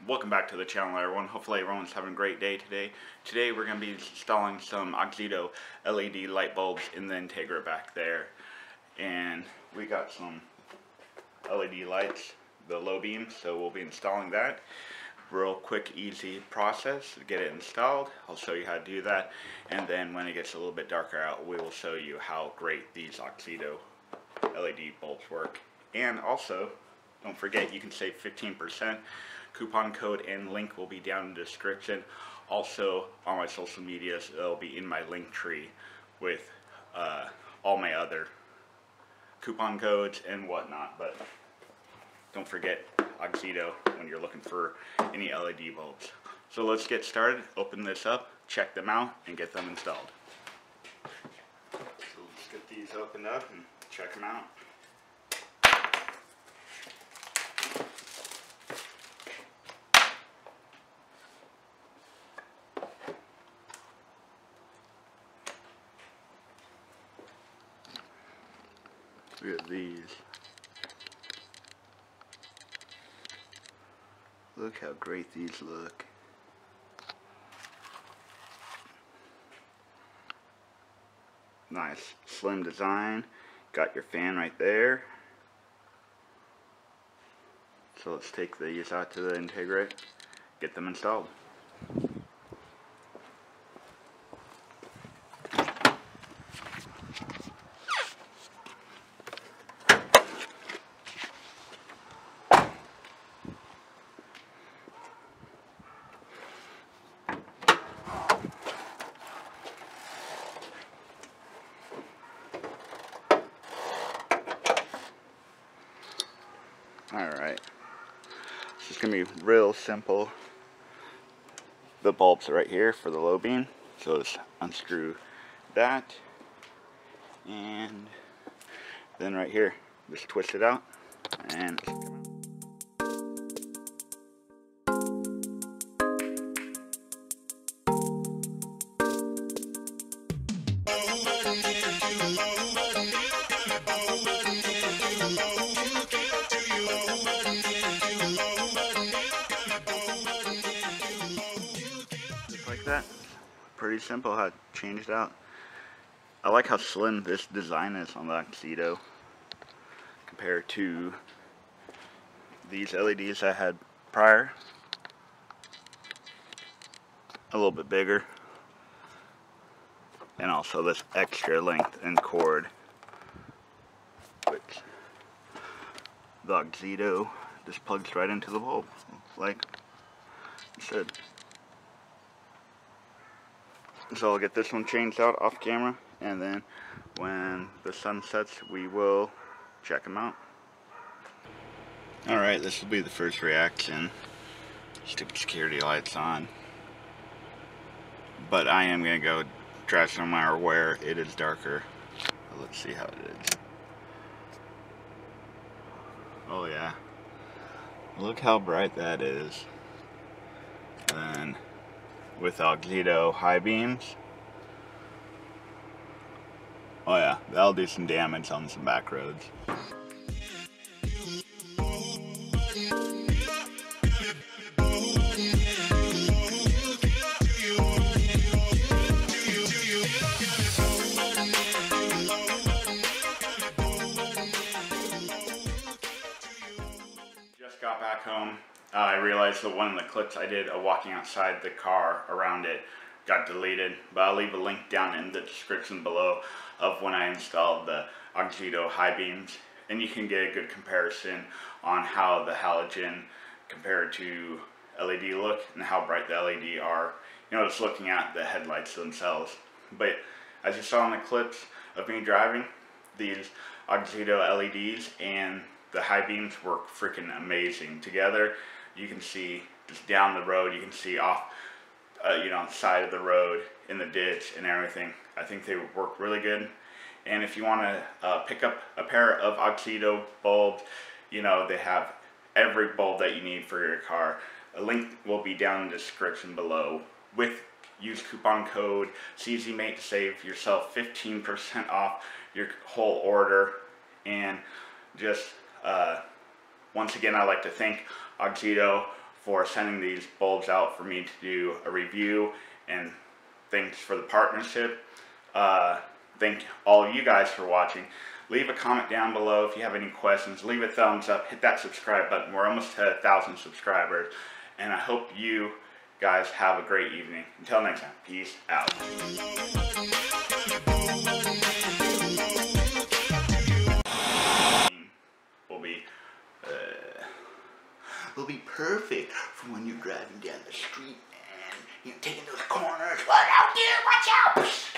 welcome back to the channel, everyone. Hopefully everyone's having a great day today. Today we're going to be installing some Auxito LED light bulbs in the Integra back there. And we got some LED lights, the low beam, so we'll be installing that. Real quick, easy process to get it installed. I'll show you how to do that. And then when it gets a little bit darker out, we will show you how great these Auxito LED bulbs work. And also, don't forget, you can save 15%. Coupon code and link will be down in the description. Also, on my social medias, it'll be in my link tree with all my other coupon codes and whatnot. But don't forget Auxito when you're looking for any LED bulbs. So let's get started. Open this up, check them out, and get them installed. So let's get these opened up and check them out. Look at these. Look how great these look. Nice slim design. Got your fan right there. So let's take these out to the Integra, get them installed. Alright, it's just going to be real simple. The bulbs are right here for the low beam, so let's unscrew that, and then right here, just twist it out, and just like that. Pretty simple how to change it out. I like how slim this design is on the Auxito compared to these LEDs I had prior. A little bit bigger, and also this extra length and cord, which the Auxito just plugs right into the bulb, like I said. So I'll get this one changed out off camera, and then when the sun sets, we will check them out. Alright, this will be the first reaction. Stupid security lights on. But I am going to go drive no matter where it is darker. But let's see how it is. Oh yeah. Look how bright that is. Then with Auxito high beams. Oh yeah, that'll do some damage on some back roads. Just got back home. I realized that one of the clips I did of walking outside the car around it got deleted, but I'll leave a link down in the description below of when I installed the Auxito high beams, and you can get a good comparison on how the halogen compared to LED look and how bright the LED are, you know, just looking at the headlights themselves. But as you saw in the clips of me driving, these Auxito LEDs and the high beams work freaking amazing together. You can see just down the road, you can see off, you know, on the side of the road, in the ditch and everything. I think they work really good. And if you want to pick up a pair of Auxito bulbs, you know, they have every bulb that you need for your car. A link will be down in the description below. Use coupon code CZMate to save yourself 15% off your whole order. And just once again, I'd like to thank Auxito for sending these bulbs out for me to do a review, and thanks for the partnership. Thank all of you guys for watching. Leave a comment down below if you have any questions. Leave a thumbs up. Hit that subscribe button. We're almost to 1,000 subscribers. And I hope you guys have a great evening. Until next time, peace out. Will be perfect for when you're driving down the street and you're taking those corners. Watch out, dude! Watch out!